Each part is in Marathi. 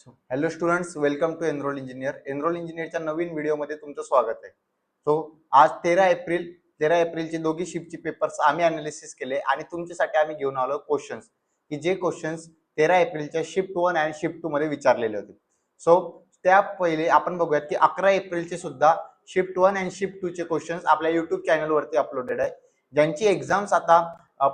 Hello students, welcome to enroll engineer. Enroll इंजिनियरच्या नवीन व्हिडिओमध्ये तुमचं स्वागत आहे. सो आज 13 एप्रिलचे दोघी शिफ्टचे पेपर्स आम्ही अनालिसिस केले आणि तुमच्यासाठी आम्ही घेऊन आलो क्वेश्चन्स, की जे क्वेश्चन्स 13 एप्रिलच्या शिफ्ट 1 आणि शिफ्ट 2 मध्ये विचारलेले होते. सो त्या पहिले आपण बघूयात की 11 एप्रिलचे सुद्धा शिफ्ट 1 आणि शिफ्ट 2 चे क्वेश्चन्स आपल्या युट्यूब चॅनलवरती अपलोडेड आहे, ज्यांची एक्झाम्स आता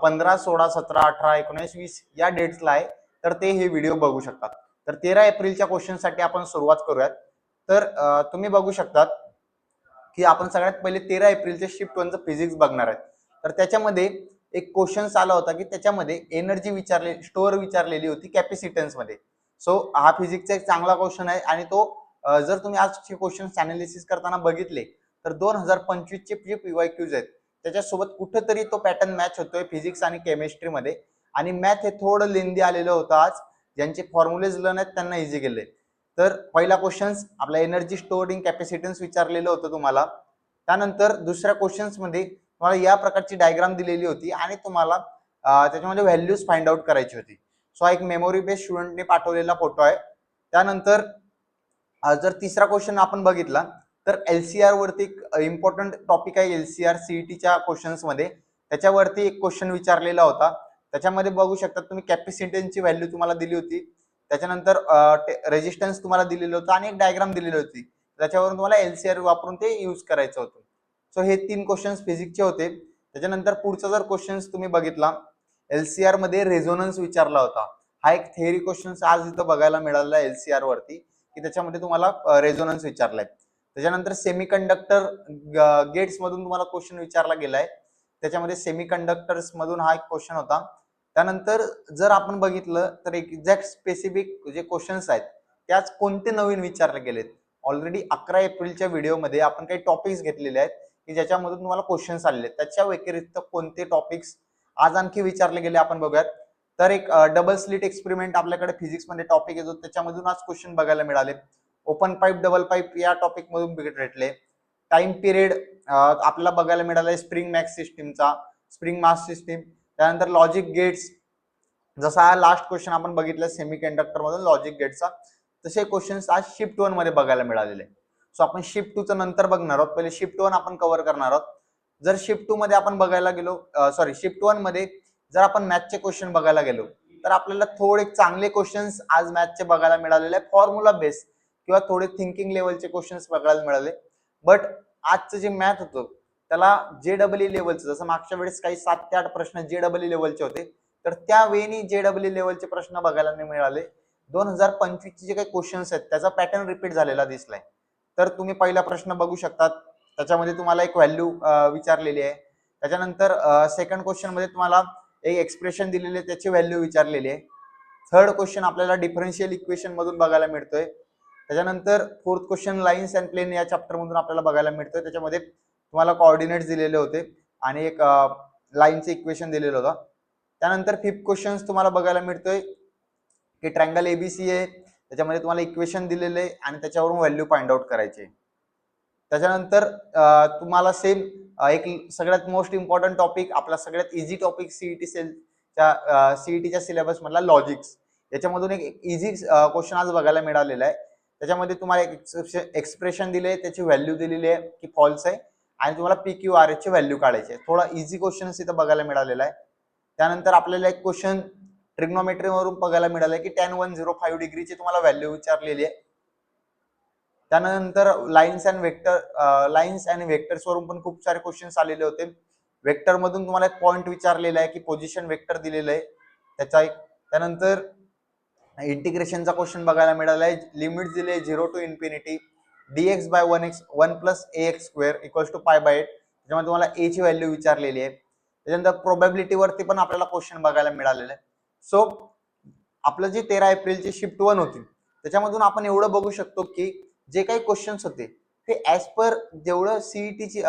15, 16, 17, 18, 19, 20 या डेट्सला आहे. तर ते हे व्हिडिओ बघू शकतात. तर 13 एप्रिलच्या क्वेश्चनसाठी आपण सुरुवात करूयात. तर तुम्ही बघू शकतात की आपण सगळ्यात पहिले 13 एप्रिलचे शिफ्ट 1चं फिजिक्स बघणार आहेत. तर त्याच्यामध्ये एक क्वेश्चन आला होता की त्याच्यामध्ये एनर्जी स्टोअर विचारलेली होती कॅपॅसिटन्स मध्ये. सो हा फिजिक्सचा एक चांगला क्वेश्चन आहे आणि तो जर तुम्ही आजचे क्वेश्चन अनालिसिस करताना बघितले तर 2025 चे जे पीवायक्यूज आहेत त्याच्यासोबत कुठेतरी तो पॅटर्न मॅच होतोय फिजिक्स आणि केमिस्ट्री मध्ये. आणि मॅथ हे थोडं लेंदी आलेलं होतं आज. ज्यांचे फॉर्म्युलेज लर्न आहेत त्यांना इझी गेले. तर पहिला क्वेश्चन आपला एनर्जी स्टोअर्ड इन कॅपॅसिटन्स विचारलेलं होतं तुम्हाला. त्यानंतर दुसऱ्या क्वेश्चन्स मध्ये तुम्हाला या प्रकारची डायग्राम दिलेली होती आणि तुम्हाला त्याच्यामध्ये व्हॅल्यूज फाइंड आउट करायची होती. सो हा एक मेमोरी बेस्ड स्टुडंटने पाठवलेला फोटो आहे. त्यानंतर जर तिसरा क्वेश्चन आपण बघितला तर एलसीआर वरती इम्पॉर्टंट टॉपिक आहे. एलसीआर सीईटीच्या क्वेश्चन्स मध्ये त्याच्यावरती एक क्वेश्चन विचारलेला होता. त्याच्यामध्ये बघू शकता तुम्ही कॅपॅसिटन्सची व्हॅल्यू तुम्हाला दिली होती, त्याच्यानंतर रेजिस्टन्स तुम्हाला दिलेलं होतं आणि एक डायग्राम दिलेली होती. त्याच्यावरून तुम्हाला एलसीआर वापरून ते यूज करायचं होतं. सो हे 3 क्वेश्चन्स फिजिक्सचे होते. त्याच्यानंतर पुढचा जर क्वेश्चन्स तुम्ही बघितला एलसीआर मध्ये रेझोनन्स विचारला होता. हा एक थेअरी क्वेश्चन आज इथं बघायला मिळाला एलसीआर वरती की त्याच्यामध्ये तुम्हाला रेझोनन्स विचारलाय. त्याच्यानंतर सेमीकंडक्टर गेट्स मधून तुम्हाला क्वेश्चन विचारला गेलाय. त्याच्यामध्ये सेमीकंडक्टर्स मधून हा एक क्वेश्चन होता. त्यानंतर जर आपण बघितलं तर एक्झॅक्ट स्पेसिफिक जे क्वेश्चन्स आहेत त्याच कोणते नवीन विचारले गेलेत. ऑलरेडी 11 एप्रिलच्या व्हिडिओमध्ये आपण काही टॉपिक्स घेतलेले आहेत की ज्याच्यामधून तुम्हाला क्वेश्चन्स आलेले. त्याच्या व्यतिरिक्त कोणते टॉपिक्स आज आणखी विचारले गेले आपण बघूयात. तर एक डबल स्लिट एक्सपेरिमेंट आपल्याकडे फिजिक्स मध्ये टॉपिक येतो, त्याच्यामधून आज क्वेश्चन बघायला मिळाले. ओपन पाईप डबल पाईप या टॉपिक मधून भेटले. टाइम पिरियड आपल्याला बघायला मिळालाय स्प्रिंग मॅक्स सिस्टीमचा, स्प्रिंग मास सिस्टीम. त्यानंतर लॉजिक गेट्स, जसा हा लास्ट क्वेश्चन आपण बघितलं सेमीकंडक्टर मधून लॉजिक गेटचा, तसे क्वेश्चन्स आज शिफ्ट 1 मध्ये बघायला मिळालेले. सो आपण शिफ्ट 2 चं नंतर बघणार आहोत, पहिले शिफ्ट 1 आपण कव्हर करणार आहोत. जर शिफ्ट 2 मध्ये आपण बघायला गेलो शिफ्ट 1 मध्ये जर आपण मॅथचे क्वेश्चन बघायला गेलो तर आपल्याला थोडे चांगले क्वेश्चन्स आज मॅथचे बघायला मिळालेले, फॉर्म्युला बेस किंवा थोडे थिंकिंग लेवलचे क्वेश्चन्स बघायला मिळाले. बट आजचं जे मॅथ होतं त्याला जेडब्ल्यू लेवलचं, जसं मागच्या वेळेस काही 7 ते 8 प्रश्न जेडब्ल्यू लेवलचे होते तर त्यावेळी जेडब्ल्यू लेवलचे प्रश्न बघायला नाही मिळाले. 2025 चे जे काही क्वेश्चन्स आहेत त्याचा पॅटर्न रिपीट झालेला दिसलाय. तर तुम्ही पहिला प्रश्न बघू शकतात, त्याच्यामध्ये तुम्हाला एक व्हॅल्यू विचारलेली आहे. त्याच्यानंतर सेकंड क्वेश्चन मध्ये तुम्हाला एक एक्सप्रेशन दिलेली आहे, त्याची व्हॅल्यू विचारलेली आहे. थर्ड क्वेश्चन आपल्याला डिफरन्शियल इक्वेशन मधून बघायला मिळतोय. त्याच्यानंतर fourth question lines and plane या चॅप्टर मधून आपल्याला बघायला मिळतोय. त्याच्यामध्ये तुम्हाला कोऑर्डिनेट्स दिलेले होते आणि एक लाईनचे इक्वेशन दिलेलं होतं. त्यानंतर फिफ्थ क्वेश्चन तुम्हाला बघायला मिळतोय की ट्रायंगल एबीसी आहे, त्याच्यामध्ये तुम्हाला इक्वेशन दिलेले आहे आणि त्याच्यावरून व्हॅल्यू फाइंड आउट करायची. त्याच्यानंतर तुम्हाला सेम एक सगळ्यात मोस्ट इम्पॉर्टंट टॉपिक, आपला सगळ्यात इझी टॉपिक सीईटीच्या सिलेबस मधला लॉजिक्स, याच्यामधून एक इझी क्वेश्चन आज बघायला मिळालेला आहे. त्याच्यामध्ये तुम्हाला एक एक्सप्रेशन दिले, त्याची व्हॅल्यू दिलेली आहे की फॉल्स आहे आणि तुम्हाला PQRS ची व्हॅल्यू काढायची आहे. थोडा इझी क्वेश्चन इथं बघायला मिळालेला आहे. त्यानंतर आपल्याला एक क्वेश्चन ट्रिग्नोमेट्री वरून बघायला मिळालंय की tan 105 डिग्रीची तुम्हाला व्हॅल्यू विचारलेली आहे. त्यानंतर लाईन्स अँड वेक्टर्स वरून पण खूप सारे क्वेश्चन्स आलेले होते. वेक्टर मधून तुम्हाला एक पॉइंट विचारलेला आहे की पोझिशन वेक्टर दिलेलं आहे त्याचा एक. त्यानंतर इंटिग्रेशनचा क्वेश्चन बघायला मिळाला आहे, लिमिट दिले 0 to infinity dx by 1 plus ax square equals to pi by 8. त्याच्यामध्ये तुम्हाला a ची व्हॅल्यू विचारलेली आहे. त्याच्यानंतर प्रोबॅबिलिटी वरती पण आपल्याला क्वेश्चन बघायला मिळालेलं आहे. सो आपलं जे 13 एप्रिलची शिफ्ट 1 होती त्याच्यामधून आपण एवढं बघू शकतो की जे काही क्वेश्चन्स होते ते ऍज पर जेवढं सीईटीची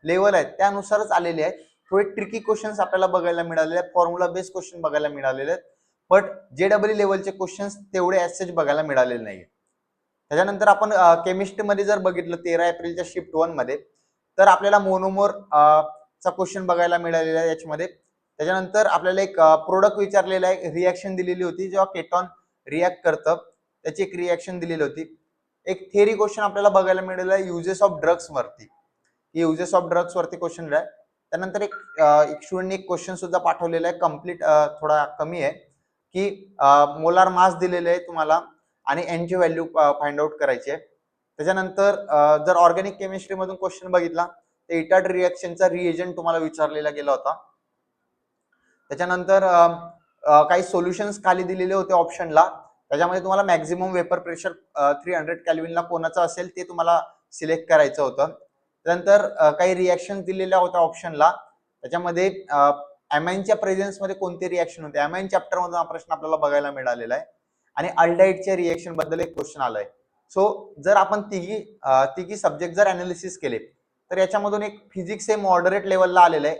लेवल आहे त्यानुसारच आलेले आहेत. थोडे ट्रिकी क्वेश्चन्स आपल्याला बघायला मिळालेले आहेत, फॉर्म्युला बेस्ड क्वेश्चन बघायला मिळालेले आहेत. बट जेडब्ल्यू लेवलचे क्वेश्चन्स तेवढे ऍज बघायला मिळालेले नाही. त्याच्यानंतर आपण केमिस्ट्रीमध्ये जर बघितलं 13 एप्रिलच्या शिफ्ट 1 मध्ये तर आपल्याला मोनोमोर चा क्वेश्चन बघायला मिळालेला आहे याच्यामध्ये. त्याच्यानंतर आपल्याला एक प्रोडक्ट विचारलेला आहे, रिॲक्शन दिलेली होती जेव्हा केटॉन रिॲक्ट करतं त्याची एक रिएक्शन दिलेली होती. एक थेअरी क्वेश्चन आपल्याला बघायला मिळालेला आहे युजेस ऑफ ड्रग्स वरती. युजेस ऑफ ड्रग्स वरती क्वेश्चन आहे. त्यानंतर एक स्टुडंटने एक क्वेश्चन सुद्धा पाठवलेला आहे, कम्प्लीट थोडा कमी आहे, की मोलार मास दिलेले आहे तुम्हाला आणि एनची व्हॅल्यू फाइंड आउट करायची आहे. त्याच्यानंतर जर ऑर्गॅनिक केमिस्ट्री मधून क्वेश्चन बघितला तर इटार्ड रिएक्शनचा रिएजंट तुम्हाला विचारलेला गेला होता. त्याच्यानंतर काही सोल्युशन्स खाली दिलेले होते ऑप्शनला, त्याच्यामध्ये तुम्हाला मॅक्झिमम वेपर प्रेशर 300 केल्विनला कोणाचं असेल ते तुम्हाला सिलेक्ट करायचं होतं. त्यानंतर काही रिएक्शन दिलेल्या होत्या ऑप्शनला, त्याच्यामध्ये अमाईनच्या प्रेझेन्स मध्ये कोणते रिएक्शन होते, अमाईन चॅप्टर मधून हा प्रश्न आपल्याला बघायला मिळालेला आहे. आणि अल्डाईडच्या रिएक्शन बद्दल एक क्वेश्चन आलाय. सो जर आपण तिघी सब्जेक्ट जर अनालिसिस केले तर याच्यामधून एक फिजिक्स हे मॉडरेट लेवलला आलेलं आहे.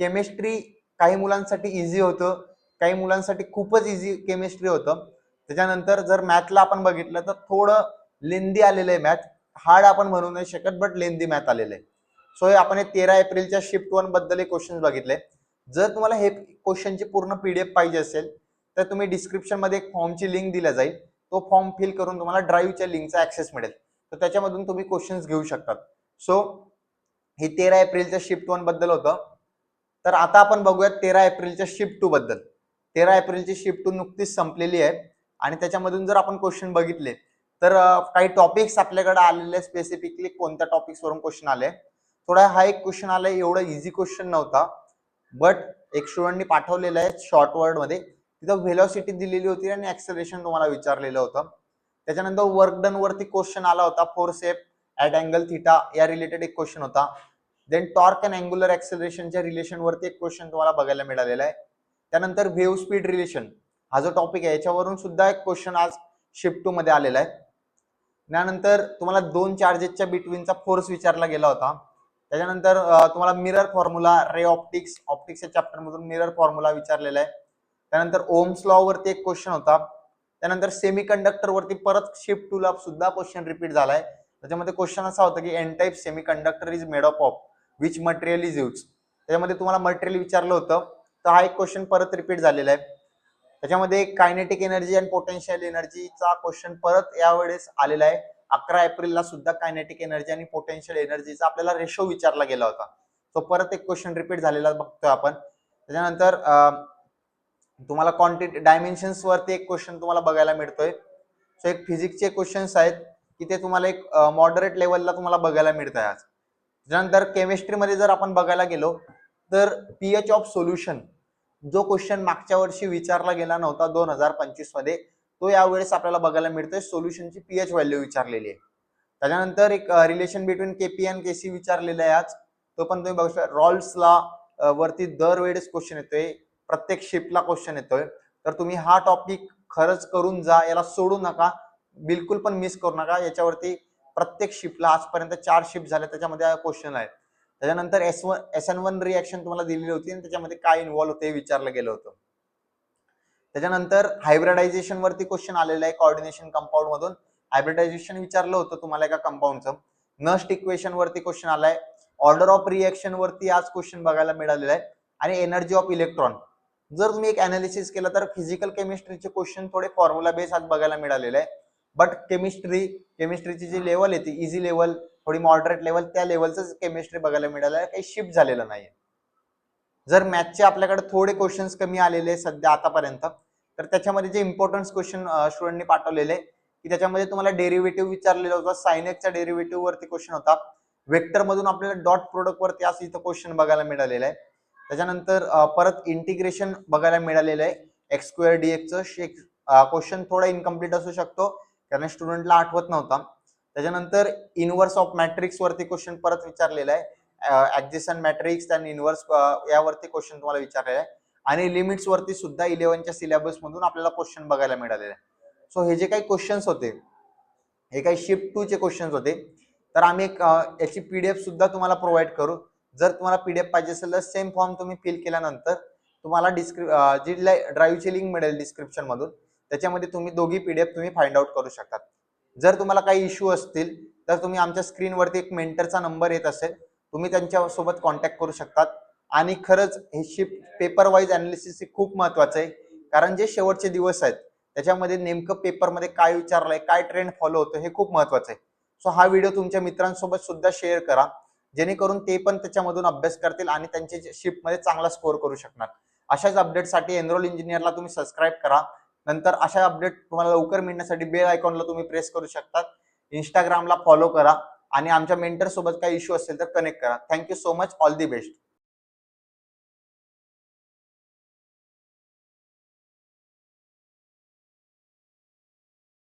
केमिस्ट्री काही मुलांसाठी इझी होतं, काही मुलांसाठी खूपच इझी केमिस्ट्री होतं. त्याच्यानंतर जर मॅथला आपण बघितलं तर थोडं लेंदी आलेलं आहे मॅथ, हार्ड आपण म्हणू नाही शकत बट लेंदी मॅथ आलेलं आहे. सो आपण 13 एप्रिलच्या शिफ्ट 1 बद्दल एक क्वेश्चन बघितले. जर तुम्हाला हे क्वेश्चनची पूर्ण पीडीएफ पाहिजे असेल तर तुम्ही डिस्क्रिप्शन मध्ये एक फॉर्मची लिंक दिल्या जाईल, तो फॉर्म फिल करून तुम्हाला ड्राईव्हच्या लिंकचा ऍक्सेस मिळेल, तर त्याच्यामधून तुम्ही क्वेश्चन्स घेऊ शकतात. सो हे 13 एप्रिलच्या शिफ्ट 1 बद्दल होतं. तर आता आपण बघूयात 13 एप्रिलच्या शिफ्ट 2 बद्दल. 13 एप्रिलची शिफ्ट 2 नुकतीच संपलेली आहे आणि त्याच्यामधून जर आपण क्वेश्चन बघितले तर काही टॉपिक्स आपल्याकडे आलेले, स्पेसिफिकली कोणत्या टॉपिक्स वरून क्वेश्चन आले. थोडा हा एक क्वेश्चन आलाय, एवढा इझी क्वेश्चन नव्हता बट एक स्टुडंटनी पाठवलेलं आहे शॉर्ट वर्ड मध्ये. तिथं व्हेलॉसिटी दिलेली होती आणि ऍक्सेलरेशन तुम्हाला विचारलेलं होतं. त्याच्यानंतर वर्क डन वरती क्वेश्चन आला होता, force F at angle theta या रिलेटेड एक क्वेश्चन होता. देन टॉर्क अँड अँग्युलर ऍक्सेलरेशनच्या रिलेशन वरती एक क्वेश्चन तुम्हाला बघायला मिळालेला आहे. त्यानंतर वेव्ह स्पीड रिलेशन हा जो टॉपिक आहे याच्यावरून सुद्धा एक क्वेश्चन आज शिफ्ट 2 मध्ये आलेला आहे. त्यानंतर तुम्हाला दोन चार्जेसच्या बिटवीनचा फोर्स विचारला गेला होता. त्याच्यानंतर तुम्हाला मिरर फॉर्म्युला, रे ऑप्टिक्सच्या चॅप्टर मधून मिरर फॉर्म्युला विचारलेला आहे. त्यानंतर ओम्स लॉ वरती एक क्वेश्चन होता. त्यानंतर सेमीकंडक्टर वरती परत शिफ्ट 2 ला सुद्धा क्वेश्चन रिपीट झालाय. त्याच्यामध्ये क्वेश्चन असा होता की N type semiconductor is made of which material is use. त्याच्यामध्ये तुम्हाला मटेरियल विचारलं होतं, तर हा एक क्वेश्चन परत रिपीट झालेला आहे. त्याच्यामध्ये कायनेटिक एनर्जी आणि पोटेन्शियल एनर्जीचा क्वेश्चन परत यावेळेस आलेला आहे. 11 एप्रिलला सुद्धा कायनेटिक एनर्जी आणि पोटेन्शियल एनर्जीचा आपल्याला रेशो विचारला गेला होता, तो परत एक क्वेश्चन रिपीट झालेला बघतोय आपण. त्याच्यानंतर तुम्हाला क्वांटिटी डायमेन्शन्स वरती एक क्वेश्चन तुम्हाला बघायला मिळतोय. सो एक फिजिक्सचे क्वेश्चन्स आहेत की ते तुम्हाला एक मॉडरेट लेवलला तुम्हाला बघायला मिळत आहे आज. त्यानंतर केमिस्ट्रीमध्ये जर आपण बघायला गेलो तर पीएच ऑफ सोल्युशन जो क्वेश्चन मागच्या वर्षी विचारला गेला नव्हता 2025 मध्ये, तो यावेळेस आपल्याला बघायला मिळतोय. सोल्युशनची पीएच व्हॅल्यू विचारलेली आहे. त्याच्यानंतर एक रिलेशन बिटवीन केपी आणि केसी विचारलेला आहे आज, तो पण तुम्ही बघू शकता. रॉल्सला वरती दरवेळेस क्वेश्चन येतोय, प्रत्येक शिफ्टला क्वेश्चन येतोय. तर तुम्ही हा टॉपिक खरंच करून जा, याला सोडू नका, बिलकुल पण मिस करू नका. याच्यावरती प्रत्येक शिफ्टला आजपर्यंत 4 शिफ्ट झाल्या, त्याच्यामध्ये क्वेश्चन आहे. त्याच्यानंतर SN1 रिएक्शन तुम्हाला दिलेली होती आणि त्याच्यामध्ये काय इन्व्हॉल्व होते हे विचारलं गेलं होतं. त्याच्यानंतर हायब्रिडायझेशन वरती क्वेश्चन आलेला आहे. कोऑर्डिनेशन कंपाऊंड मधून हायब्रिडायझेशन विचारलं होतं तुम्हाला एका कंपाऊंडचं. नस्ट इक्वेशन वरती क्वेश्चन आलाय. ऑर्डर ऑफ रिएक्शन वरती आज क्वेश्चन बघायला मिळालेला आहे. आणि एनर्जी ऑफ इलेक्ट्रॉन. जर तुम्ही एक अनालिसिस केलं तर फिजिकल केमिस्ट्रीचे क्वेश्चन थोडे फॉर्म्युला बेस आज बघायला मिळालेले आहे. बट केमिस्ट्रीची जी लेवल आहे ती इझी लेवल, थोडी मॉडरेट लेवल, त्या लेवलचं केमिस्ट्री बघायला मिळालं आहे, काही शिफ्ट झालेलं नाही. जर मॅथचे आपल्याकडे थोडे क्वेश्चन्स कमी आलेले सध्या आतापर्यंत, तर त्याच्यामध्ये जे इम्पॉर्टन्स क्वेश्चन स्टुडंटनी पाठवलेले की त्याच्यामध्ये तुम्हाला डेरिव्हेटिव्ह विचारलेला होता. साइनेकच्या डेरिव्हेटिव्ह वरती क्वेश्चन होता. वेक्टर मधून आपल्याला डॉट प्रोडक्ट वरती असं इथं क्वेश्चन बघायला मिळालेलं आहे. त्याच्यानंतर परत इंटिग्रेशन बघायला मिळालेलं आहे. एक्स स्क्वेअर डीएक्सचं क्वेश्चन थोडा इनकम्प्लीट असू शकतो कारण स्टुडंटला आठवत नव्हता. त्याच्यानंतर इनव्हर्स ऑफ मॅट्रिक्स वरती क्वेश्चन परत विचारलेला आहे. ऍडजसंट मॅट्रिक्स आणि इनव्हर्स यावरती क्वेश्चन तुम्हाला विचारलेला आहे. आणि लिमिट्स वरती सुद्धा 11च्या सिलेबस मधून आपल्याला क्वेश्चन बघायला मिळालेले आहे. सो हे जे काही क्वेश्चन्स होते हे काही शिफ्ट 2 चे क्वेश्चन्स होते. तर आम्ही एक याची पीडीएफ सुद्धा तुम्हाला प्रोव्हाइड करू. जर तुम्हाला पीडीएफ पाहिजे असेल तर सेम फॉर्म तुम्ही फिल केल्यानंतर तुम्हाला जी ड्राईव्हची लिंक मिळेल डिस्क्रिप्शन मधून, त्याच्यामध्ये तुम्ही दोघी पीडीएफ तुम्ही फाइंड आउट करू शकता. जर तुम्हाला काही इश्यू असतील तर तुम्ही आमच्या स्क्रीनवरती एक मेंटरचा नंबर येत असेल, तुम्ही त्यांच्या सोबत कॉन्टॅक्ट करू शकतात. आणि खरंच हे शिफ्ट पेपर वाईज अनालिसिस खूप महत्वाचं आहे, कारण जे शेवटचे दिवस आहेत त्याच्यामध्ये नेमकं पेपरमध्ये काय विचारलंय, काय ट्रेंड फॉलो होतो हे खूप महत्वाचं आहे. सो हा व्हिडिओ तुमच्या मित्रांसोबत सुद्धा शेअर करा, जेणेकरून ते पण त्याच्यामधून अभ्यास करतील आणि त्यांच्या शिफ्टमध्ये चांगला स्कोर करू शकणार. अशाच अपडेटसाठी एनरोल इंजिनियरला तुम्ही सबस्क्राईब करा. नंतर अशा अपडेट तुम्हाला लवकर मिळण्यासाठी बेल आयकॉनला तुम्ही प्रेस करू शकता. इंस्टाग्रामला फॉलो करा आणि आमच्या मेंटर सोबत काही इश्यू असेल तर कनेक्ट करा. Thank you so much. All the best.